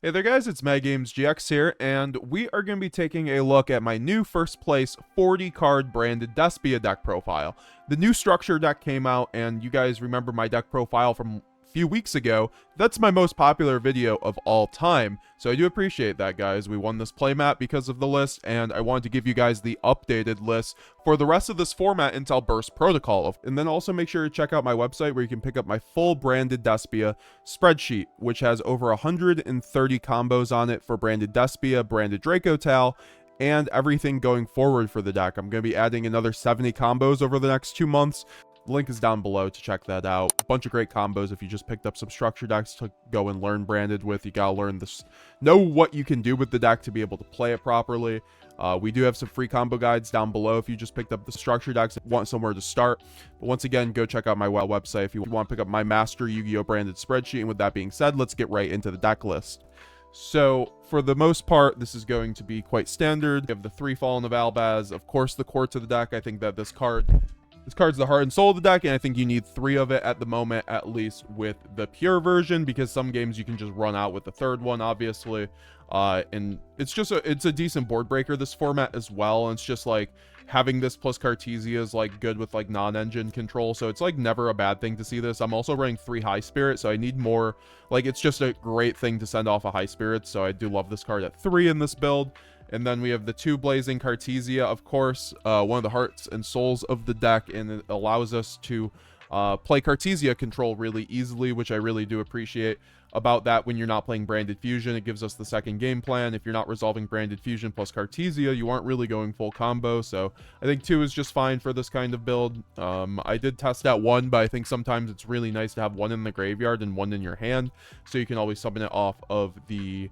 Hey there guys, it's MadGamesGX here, and we are going to be taking a look at my new first place 40 card branded Despia deck profile. The new structure deck came out, and you guys remember my deck profile from a few weeks ago. That's my most popular video of all time, so I do appreciate that, guys. We won this playmat because of the list, and I wanted to give you guys the updated list for the rest of this format until Burst Protocol. And then also make sure to check out my website where you can pick up my full branded Despia spreadsheet, which has over 130 combos on it for branded Despia, branded dracotail, and everything going forward for the deck. I'm going to be adding another 70 combos over the next 2 months. The link is down below to check that out. A bunch of great combos if you just picked up some structure decks to go and learn branded with. You gotta learn this, know what you can do with the deck to be able to play it properly. We do have some free combo guides down below if you just picked up the structure decks and want somewhere to start. But once again, go check out my website if you want to pick up my master Yu-Gi-Oh branded spreadsheet. And with that being said, let's get right into the deck list. So, for the most part, this is going to be quite standard. We have the 3 Fallen of ALBAZ, of course the core to the deck. I think that this card's the heart and soul of the deck, and I think you need 3 of it at the moment, at least with the pure version, because some games you can just run out with the 3rd one, obviously. And it's a decent board breaker, this format as well, and it's just like having this plus Cartesia is like good with like non-engine control, so it's like never a bad thing to see this. I'm also running 3 High Spirit, so I need more. Like, it's just a great thing to send off a High Spirit, so I do love this card at 3 in this build. And then we have the 2 Blazing Cartesia, of course, one of the hearts and souls of the deck, and it allows us to play Cartesia control really easily, which I really do appreciate about that. When you're not playing Branded Fusion, it gives us the second game plan. If you're not resolving Branded Fusion plus Cartesia, you aren't really going full combo, so I think 2 is just fine for this kind of build. I did test out 1, but I think sometimes it's really nice to have 1 in the graveyard and 1 in your hand, so you can always summon it off of the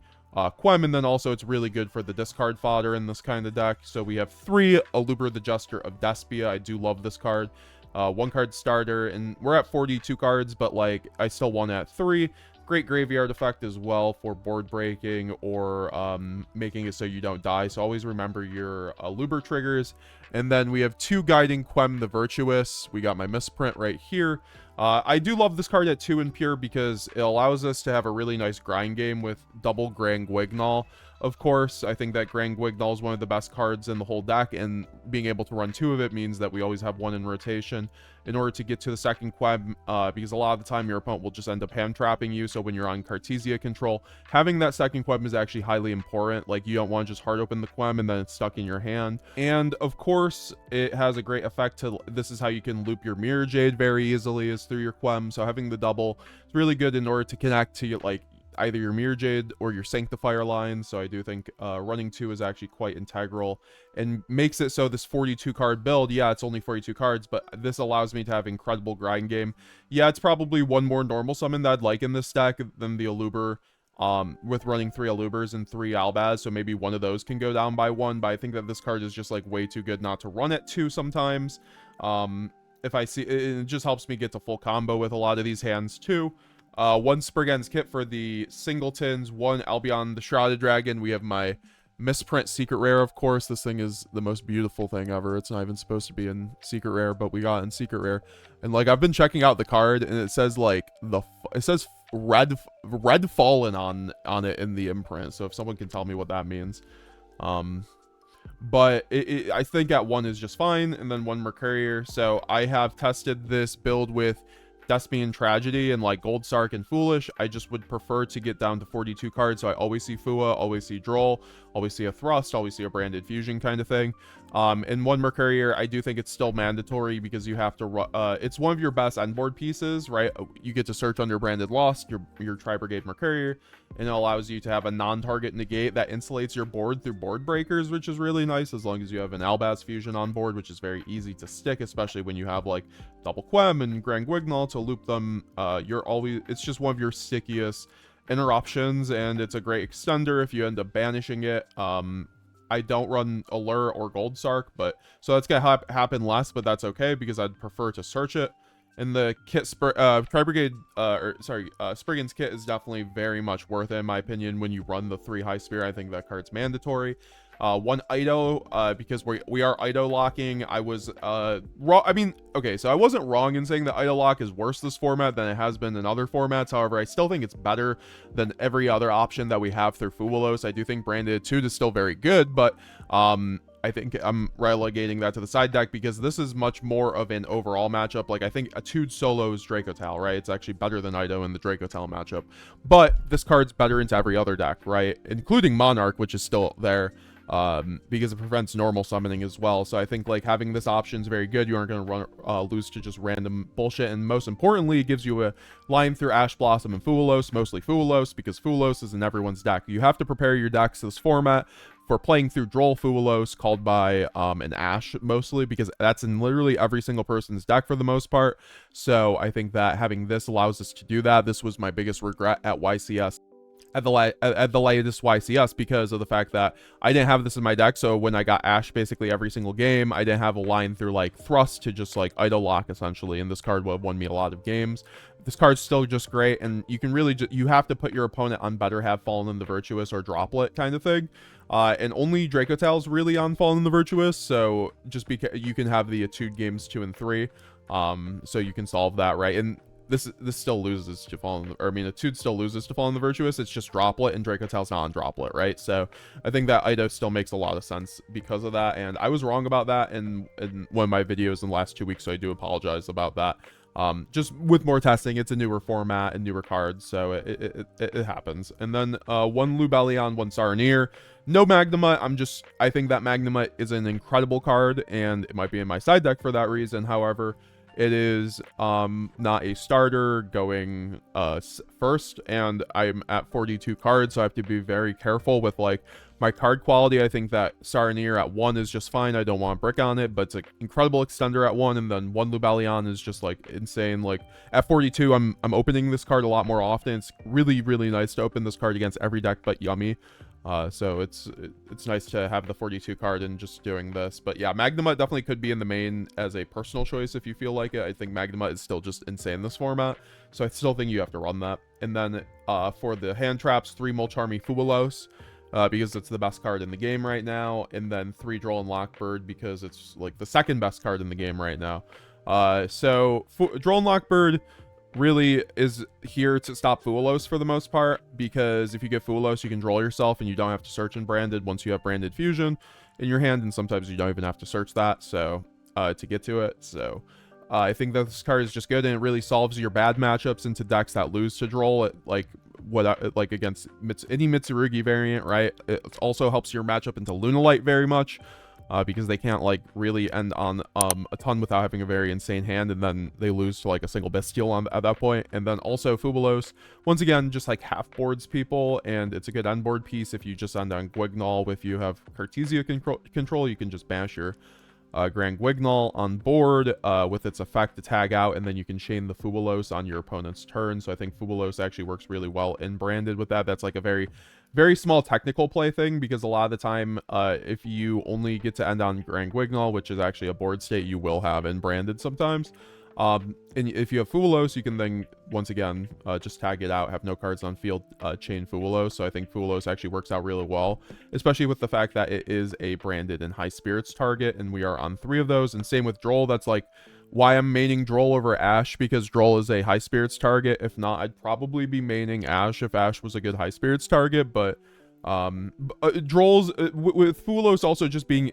Quem, and then also it's really good for the discard fodder in this kind of deck. So we have 3 Aluber the Jester of Despia. I do love this card. 1 card starter, and we're at 42 cards, but like I still won at 3. Great graveyard effect as well for board breaking or making it so you don't die. So always remember your Aluber triggers. And then we have 2 Guiding Quem the Virtuous. We got my misprint right here. I do love this card at 2 in pure because it allows us to have a really nice grind game with double Grand Guignol. Of course, I think that Grand Guignol is one of the best cards in the whole deck, and being able to run 2 of it means that we always have 1 in rotation in order to get to the second Quem, because a lot of the time your opponent will just end up hand trapping you. So when you're on Cartesia control, having that second Quem is actually highly important. Like, you don't want to just hard open the Quem and then it's stuck in your hand. And of course, it has a great effect to, this is how you can loop your Mirror Jade very easily, is through your Quem. So having the double is really good in order to connect to your, like, either your Mirror Jade or your Sanctifier line. So I do think running 2 is actually quite integral and makes it so this 42 card build, yeah, it's only 42 cards, but this allows me to have incredible grind game. Yeah, it's probably 1 more normal summon that I'd like in this deck than the Aluber, with running 3 Alubers and 3 ALBAZ, so maybe one of those can go down by 1, but I think that this card is just like way too good not to run at 2 sometimes. If I see it just helps me get to full combo with a lot of these hands too. 1 Spriggan's Kit for the singletons, 1 Albion the Shrouded Dragon. We have my misprint secret rare, of course. This thing is the most beautiful thing ever. It's not even supposed to be in secret rare, but we got it in secret rare. And like, I've been checking out the card, and it says like it says red fallen on it in the imprint. So if someone can tell me what that means. But I think at 1 is just fine, and then 1 Mercurier. So I have tested this build with Despian Tragedy and like Gold Sark and Foolish. I just would prefer to get down to 42 cards, so I always see Fua, always see Droll, always see a Thrust, always see a Branded Fusion kind of thing. And 1 Mercurier, I do think it's still mandatory because you have to it's one of your best endboard pieces, right? You get to search under Branded Lost, your Tri-Brigade Mercurier, and it allows you to have a non-target negate that insulates your board through board breakers, which is really nice as long as you have an ALBAZ Fusion on board, which is very easy to stick, especially when you have like double Quem and Grand Guignol to loop them. It's just one of your stickiest interruptions, and it's a great extender if you end up banishing it. I don't run Allure or Gold Sark, but so that's gonna happen less, but that's okay because I'd prefer to search it. And the kit, Tri-Brigade, Spriggan's kit is definitely very much worth it, in my opinion, when you run the 3 high spear. I think that card's mandatory. 1 Ido, because we are Ido locking. I was, wrong. I mean, okay, so I wasn't wrong in saying that Ido lock is worse this format than it has been in other formats. However, I still think it's better than every other option that we have through Fuwalos. I do think Branded Etude is still very good, but, I think I'm relegating that to the side deck because this is much more of an overall matchup. Like, I think Etude solos dracotail, right? It's actually better than Ido in the dracotail matchup. But this card's better into every other deck, right? Including Monarch, which is still there, because it prevents normal summoning as well. So I think, like, having this option is very good. You aren't going to lose to just random bullshit. And most importantly, it gives you a line through Ash Blossom and Fuwalos, mostly Fuwalos, because Fuwalos is in everyone's deck. You have to prepare your decks to this format for playing through Droll Fuwalos, called by an Ash mostly, because that's in literally every single person's deck for the most part. So I think that having this allows us to do that. This was my biggest regret at YCS. At the latest YCS, because of the fact that I didn't have this in my deck. So when I got Ash basically every single game, I didn't have a line through like Thrust to just like Idle Lock essentially, and this card would have won me a lot of games. This card's still just great, and you can really you have to put your opponent on better have Fallen in the Virtuous or Droplet kind of thing. And only Dracotail's really on Fallen in the Virtuous, so just because you can have the Etude games 2 and 3, so you can solve that, right? And this still loses to Fallen, or I mean, Etude still loses to Fallen the Virtuous. It's just Droplet, and Dracotail's not on Droplet, right? So I think that Ido still makes a lot of sense because of that, and I was wrong about that in one of my videos in the last 2 weeks, so I do apologize about that. Just with more testing, it's a newer format and newer cards, so it happens. And then 1 Lubellion, 1 Saronir. No Magnemite. I think that Magnemite is an incredible card, and it might be in my side deck for that reason. However, it is not a starter going first, and I'm at 42 cards, so I have to be very careful with like my card quality. I think that Saronir at 1 is just fine. I don't want brick on it, but it's an incredible extender at 1, and then 1 Lubellion is just like insane. Like at 42, I'm opening this card a lot more often. It's really, really nice to open this card against every deck but Yummy. So it's nice to have the 42 card and just doing this. But yeah, Magnemite definitely could be in the main as a personal choice if you feel like it. I think Magnemite is still just insane in this format, so I still think you have to run that. And then for the hand traps, 3 Molcharmy Fuwalos, because it's the best card in the game right now, and then 3 Droll and Lockbird because it's like the second best card in the game right now. So Droll and Lockbird really is here to stop Fuwalos for the most part, because if you get Fuwalos, you can Droll yourself and you don't have to search in Branded once you have Branded Fusion in your hand, and sometimes you don't even have to search that, so to get to it. So I think that this card is just good, and it really solves your bad matchups into decks that lose to Droll, like against any Mitsurugi variant, right? It also helps your matchup into Lunalight very much, because they can't like really end on a ton without having a very insane hand, and then they lose to like a single Bestial at that point. And then also Fuwalos, once again, just like half boards people, and it's a good end board piece if you just end on Guignol. If you have Cartesia control, you can just bash your Grand Guignol on board with its effect to tag out, and then you can chain the Fuwalos on your opponent's turn. So I think Fuwalos actually works really well in Branded with that. That's like a very, very small technical play thing, because a lot of the time, if you only get to end on Grand Guignol, which is actually a board state you will have in Branded sometimes, and if you have Fuwalos, you can then, once again, just tag it out, have no cards on field, chain Fuwalos. So I think Fuwalos actually works out really well, especially with the fact that it is a Branded and High Spirits target, and we are on 3 of those. And same with Droll. That's like why I'm maining Droll over Ash, because Droll is a High Spirits target. If not, I'd probably be maining Ash if Ash was a good High Spirits target. But Droll's with Fuwalos also just being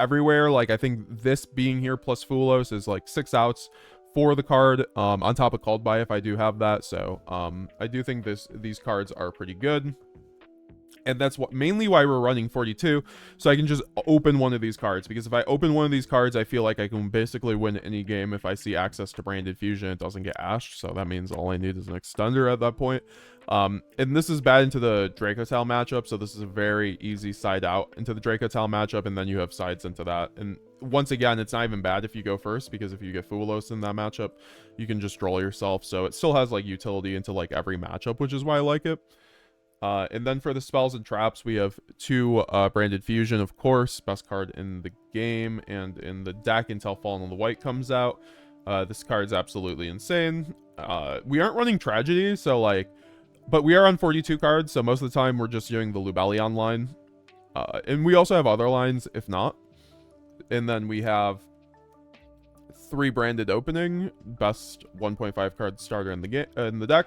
everywhere, like I think this being here plus Fuwalos is like 6 outs for the card, on top of Called By if I do have that. So I do think these cards are pretty good, and that's mainly why we're running 42, so I can just open one of these cards, because if I open one of these cards, I feel like I can basically win any game. If I see access to Branded Fusion, it doesn't get ashed, so that means all I need is an extender at that point. And this is bad into the Dracotail matchup, so this is a very easy side out into the Dracotail matchup, and then you have sides into that. And once again, it's not even bad if you go first, because if you get Fuwalos in that matchup, you can just Droll yourself, so it still has like utility into like every matchup, which is why I like it. And then for the spells and traps, we have 2 Branded Fusion, of course, best card in the game and in the deck until Fallen on the White comes out. This card's absolutely insane. We aren't running Tragedy, so like, but we are on 42 cards, so most of the time we're just doing the Lubellion line. And we also have other lines if not. And then we have 3 branded opening, best 1.5 card starter in the deck.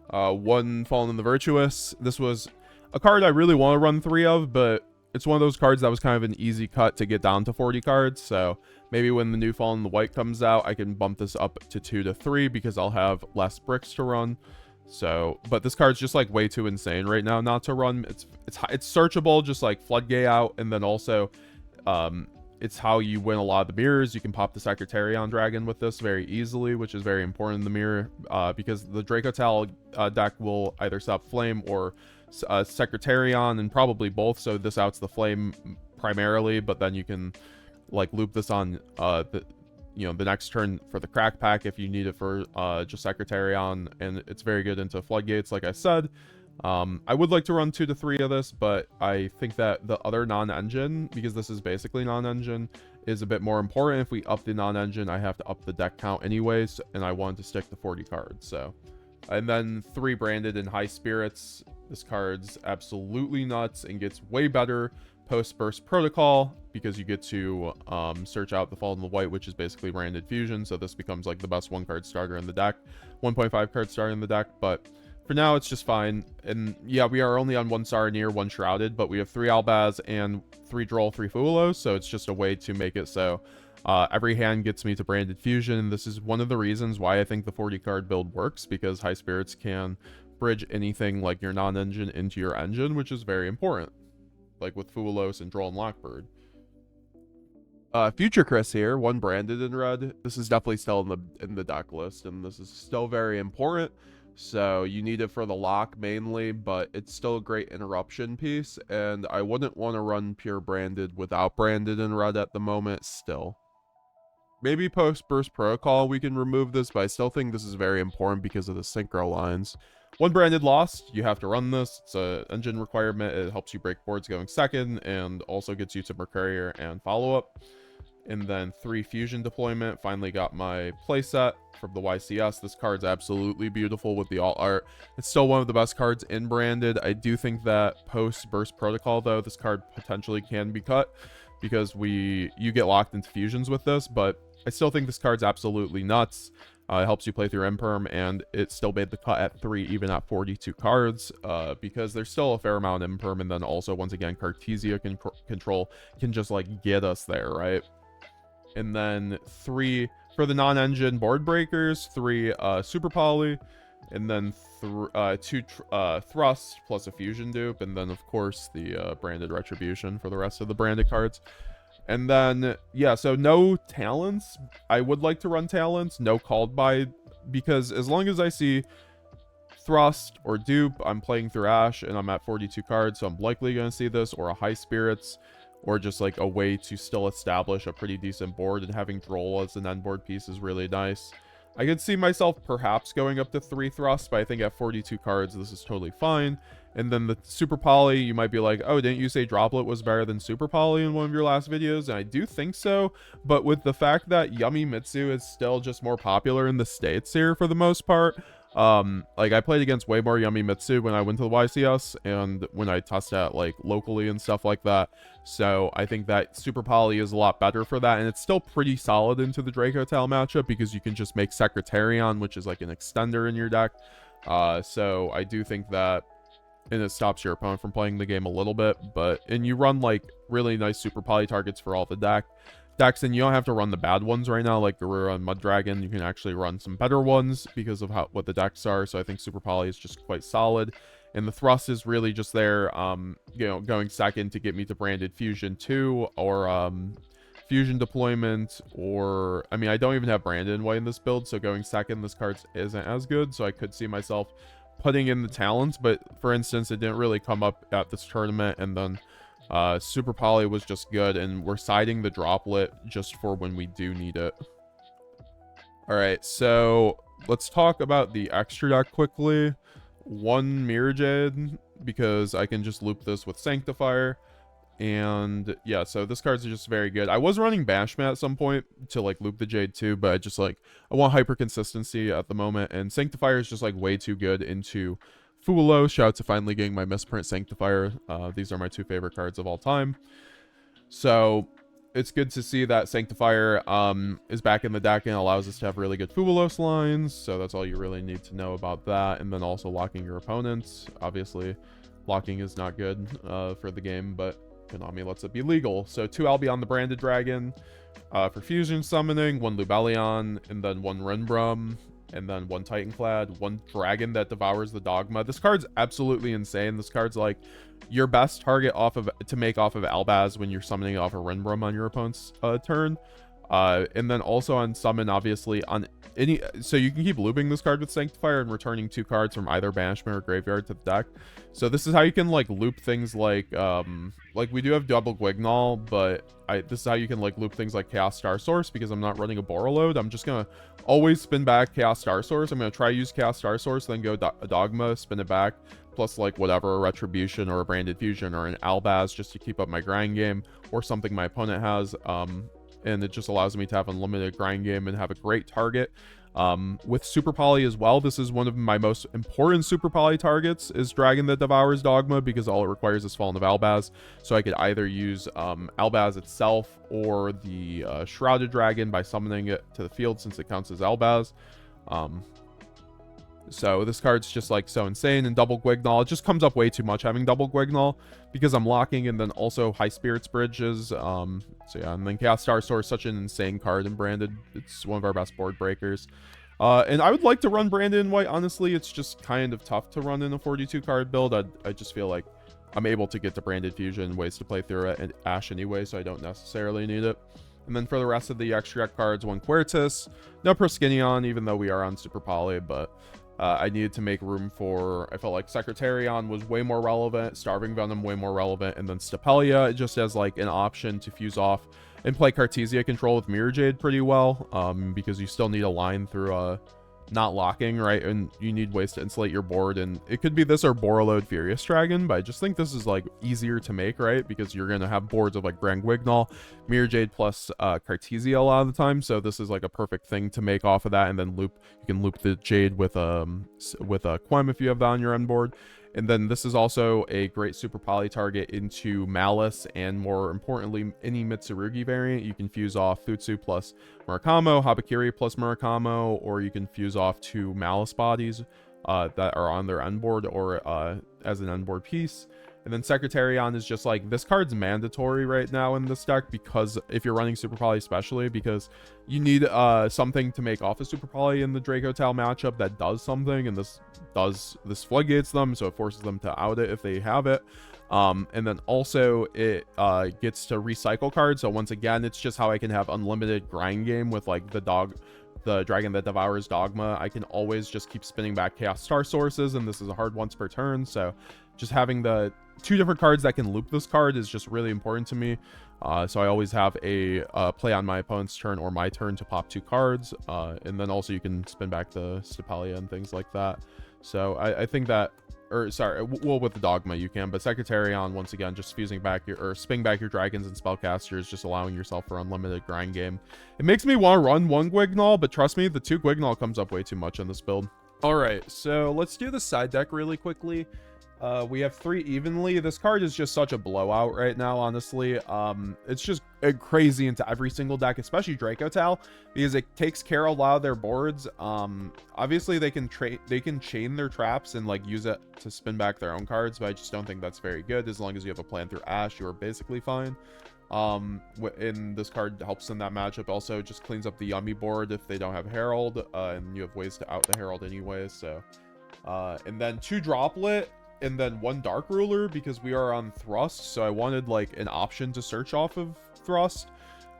1 Fallen in the Virtuous. This was a card I really want to run 3 of, but it's one of those cards that was kind of an easy cut to get down to 40 cards. So maybe when the new Fallen in the White comes out, I can bump this up to 2 to 3 because I'll have less bricks to run. So, but this card's just like way too insane right now not to run. It's searchable, just like Floodgate out, and then also it's how you win a lot of the mirrors. You can pop the Secretarion Dragon with this very easily, which is very important in the mirror, because the Dracotail deck will either stop Flame or Secretarion, and probably both. So this outs the Flame primarily, but then you can like loop this on the next turn for the crack pack if you need it for just Secretarion, and it's very good into Floodgates, like I said. I would like to run 2 to 3 of this, but I think that the other non-engine, because this is basically non-engine, is a bit more important. If we up the non-engine, I have to up the deck count anyways, and I wanted to stick to 40 cards. So, and then 3 branded in High Spirits. This card's absolutely nuts and gets way better post Burst Protocol, because you get to search out the Fallen in the White, which is basically branded fusion. So this becomes like the best 1 card starter in the deck, 1.5 card starter in the deck. But for now, it's just fine. And yeah, we are only on 1 Saronir, 1 Shrouded, but we have 3 Albaz and 3 Droll, 3 Fulos. So it's just a way to make it so every hand gets me to branded fusion. And this is one of the reasons why I think the 40 card build works, because High Spirits can bridge anything like your non-engine into your engine, which is very important, like with Fulos and Droll and Lockbird. Future Chris here, 1 branded in red. This is definitely still in the deck list, and this is still very important. So you need it for the lock mainly, but it's still a great interruption piece, and I wouldn't want to run pure branded without branded in red at the moment still. Maybe post Burst Protocol we can remove this, but I still think this is very important because of the synchro lines. 1 branded lost, you have to run this. It's an engine requirement. It helps you break boards going second, and also gets you to Mercurier and follow-up. And then 3 fusion deployment. Finally got my playset from the YCS. This card's absolutely beautiful with the alt art. It's still one of the best cards in branded. I do think that post Burst Protocol though, this card potentially can be cut, because you get locked into fusions with this, but I still think this card's absolutely nuts. It helps you play through Imperm, and it still made the cut at 3 even at 42 cards, because there's still a fair amount of Imperm, and then also once again Cartesia control can just like get us there, right? And then 3 for the non-engine board breakers, 3 super poly, and then 2 thrust plus a fusion dupe, and then of course the branded retribution for the rest of the branded cards. And then yeah, so no talents. I would like to run talents, no called by, because as long as I see thrust or dupe, I'm playing through Ash and I'm at 42 cards, so I'm likely going to see this, or a High Spirits, or just like a way to still establish a pretty decent board, and having Droll as an end board piece is really nice. I could see myself perhaps going up to 3 thrust, but I think at 42 cards this is totally fine. And then the super poly, you might be like, oh, didn't you say droplet was better than super poly in one of your last videos? And I do think so, but with the fact that Yummy Mitsu is still just more popular in the States here for the most part, like I played against way more Yummy Mitsu when I went to the YCS and when I tested out like locally and stuff like that. So I think that super poly is a lot better for that, and it's still pretty solid into the Dracotail matchup, because you can just make Secretarion, which is like an extender in your deck. So I do think that, and it stops your opponent from playing the game a little bit, and you run like really nice super poly targets for all the decks, and you don't have to run the bad ones right now like Garura and Mud Dragon. You can actually run some better ones because of what the decks are. So I think super poly is just quite solid, and the thrust is really just there going second to get me to branded fusion 2, or fusion deployment, or I mean, I don't even have branded in white in this build, so going second, this card isn't as good. So I could see myself putting in the talents, but for instance, it didn't really come up at this tournament, and then super poly was just good, and we're siding the droplet just for when we do need it. All right, so let's talk about the extra deck quickly. 1 Mirror Jade, because I can just loop this with Sanctifier, And yeah, so this card's just very good. I was running Banishment at some point to like loop the Jade too, but I just like, I want hyper consistency at the moment, and Sanctifier is just like way too good into Fulo. Shout out to finally getting my misprint Sanctifier. These are my 2 favorite cards of all time. So it's good to see that Sanctifier is back in the deck and allows us to have really good Fulos lines. So that's all you really need to know about that. And then also locking your opponents. Obviously, locking is not good for the game, but Konami lets it be legal. So 2 Albion the Branded Dragon for fusion summoning, 1 Lubellion, and then 1 Renbrum, and then 1 Titanclad, 1 Dragon that devours the Dogma. This card's absolutely insane. This card's like your best target to make off of ALBAZ when you're summoning off a Renbrum on your opponent's turn. And then also on summon, obviously, on any, so you can keep looping this card with Sanctifier and returning 2 cards from either Banishment or Graveyard to the deck. So this is how you can like loop things like we do have double Guignol, but this is how you can like loop things like Chaos Star Source, because I'm not running a Borreload. I'm just gonna always spin back Chaos Star Source. I'm gonna try to use Chaos Star Source, then go Dogma, spin it back, plus like whatever, a Retribution or a Branded Fusion or an Albaz, just to keep up my grind game, or something my opponent has. And it just allows me to have unlimited grind game and have a great target. With Super Poly as well, this is one of my most important Super Poly targets, is Dragon that devours Dogma, because all it requires is Fallen of Albaz. So I could either use Albaz itself or the Shrouded Dragon by summoning it to the field, since it counts as Albaz. So this card's just like so insane. And double Guignol, it just comes up way too much having double Guignol, because I'm locking, and then also High Spirits Bridges. So yeah, and then Chaos Star Source, such an insane card in Branded. It's one of our best board breakers. And I would like to run Branded in white. Honestly, it's just kind of tough to run in a 42 card build. I just feel like I'm able to get to Branded Fusion ways to play through it and Ash anyway, so I don't necessarily need it. And then for the rest of the extra deck cards, 1 Quertus, no Proskinion, even though we are on Super Poly, but I needed to make room for, I felt like Secretarion was way more relevant, Starving Venom way more relevant, and then Stapelia just as like an option to fuse off and play Cartesia control with Mirror Jade pretty well, because you still need a line through not locking, right? And you need ways to insulate your board, and it could be this or Borreload Furious Dragon, but I just think this is like easier to make, right? Because you're gonna have boards of like Grand Guignol, Mirror Jade plus Cartesia a lot of the time, so this is like a perfect thing to make off of that, and then loop, you can loop the Jade with a Quem if you have that on your end board. And then this is also a great Super Poly target into Malice, and more importantly, any Mitsurugi variant. You can fuse off Futsu plus Murakamo, Habakiri plus Murakamo, or you can fuse off 2 Malice bodies that are on their end board, or as an end board piece. And then Secretarion is just like, this card's mandatory right now in this deck, because if you're running Super Poly especially, because you need something to make off a Super Poly in the dracotail matchup that does something, and this floodgates them, so it forces them to out it if they have it. And then also it gets to recycle cards, so once again, it's just how I can have unlimited grind game with like the Dragon that devours Dogma. I can always just keep spinning back Chaos Star Sources, and this is a hard once per turn, so just having the 2 different cards that can loop this card is just really important to me. So I always have a play on my opponent's turn or my turn to pop 2 cards, and then also you can spin back the Stapelia and things like that. So I think that, or sorry, well, with the Dogma you can, but Secretarion, once again, just fusing back or spinning back your dragons and spellcasters, just allowing yourself for unlimited grind game. It makes me want to run 1 Guignol, but trust me, the 2 Guignol comes up way too much in this build. All right, so let's do the side deck really quickly. We have 3 evenly. This card is just such a blowout right now, honestly. It's just crazy into every single deck, especially Dracotail, because it takes care of a lot of their boards. Obviously they can chain their traps and like use it to spin back their own cards, but I just don't think that's very good. As long as you have a plan through Ash, you are basically fine. And this card helps in that matchup. Also just cleans up the Yummy board if they don't have Herald, and you have ways to out the Herald anyway. So and then 2 Droplet, and then 1 Dark Ruler, because we are on Thrust, so I wanted like an option to search off of Thrust.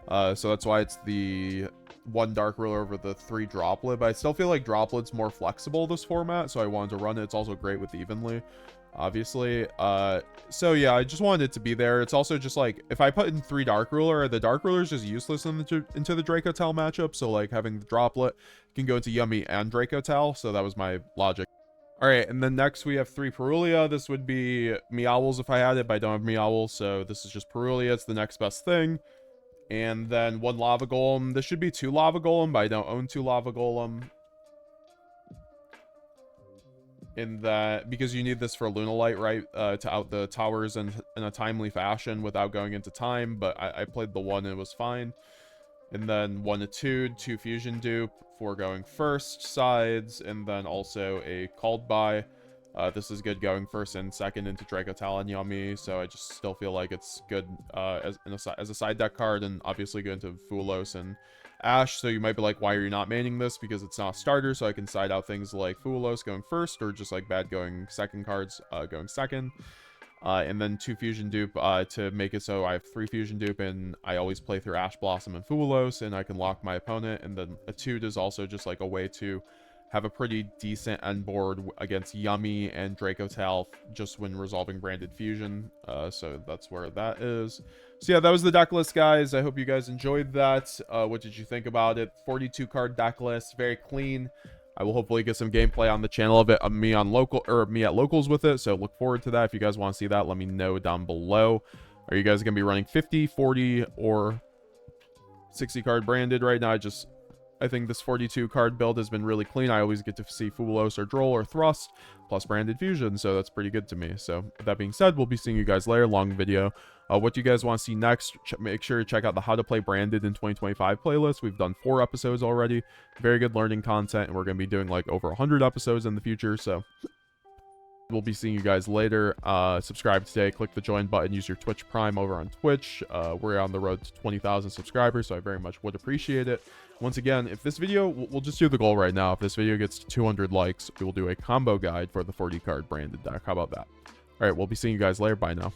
So that's why it's the 1 Dark Ruler over the 3 Droplet, but I still feel like Droplet's more flexible this format, so I wanted to run it. It's also great with evenly, obviously. So yeah, I just wanted it to be there. It's also just like, if I put in 3 Dark Ruler, the Dark Ruler is just useless into the Dracotail matchup, so like having the Droplet can go into Yummy and Dracotail, so that was my logic. All right, and then next we have 3 Perulia. This would be Meowls if I had it, but I don't have Meowls, so this is just Perulia. It's the next best thing. And then 1 Lava Golem. This should be 2 Lava Golem, but I don't own 2 Lava Golem. In that, because you need this for Lunalite, right? To out the towers in a timely fashion without going into time, but I played the 1 and it was fine. And then 1 Etude, 2 Fusion Dupe for going first sides, and then also a Called By. This is good going first and second into Dracotail and Yummy, so I just still feel like it's good as a side deck card, and obviously good into Fulos and Ash. So you might be like, why are you not maining this? Because it's not a starter, so I can side out things like Fulos going first, or just like bad going second cards going second. And then 2 Fusion Dupe to make it so I have 3 Fusion Dupe, and I always play through Ash Blossom and Fulos, and I can lock my opponent. And then Etude is also just like a way to have a pretty decent end board against Yummy and Dracotail just when resolving Branded Fusion. So that's where that is. So yeah, that was the deck list, guys. I hope you guys enjoyed that. What did you think about it? 42 card deck list, very clean. I will hopefully get some gameplay on the channel of it, me at locals with it. So look forward to that. If you guys want to see that, let me know down below. Are you guys going to be running 50, 40, or 60 card branded right now? I think this 42 card build has been really clean. I always get to see Fulos or Droll or Thrust plus Branded Fusion, so that's pretty good to me. So with that being said, we'll be seeing you guys later. Long video. What do you guys want to see next? Make sure to check out the How to Play Branded in 2025 playlist. We've done 4 episodes already. Very good learning content, and we're going to be doing like over 100 episodes in the future, so we'll be seeing you guys later. Subscribe today, click the join button, use your Twitch Prime over on Twitch. We're on the road to 20,000 subscribers, so I very much would appreciate it. Once again, if this video, we'll just do the goal right now. If this video gets to 200 likes, we will do a combo guide for the 40 card branded deck. How about that? All right, we'll be seeing you guys later. Bye now.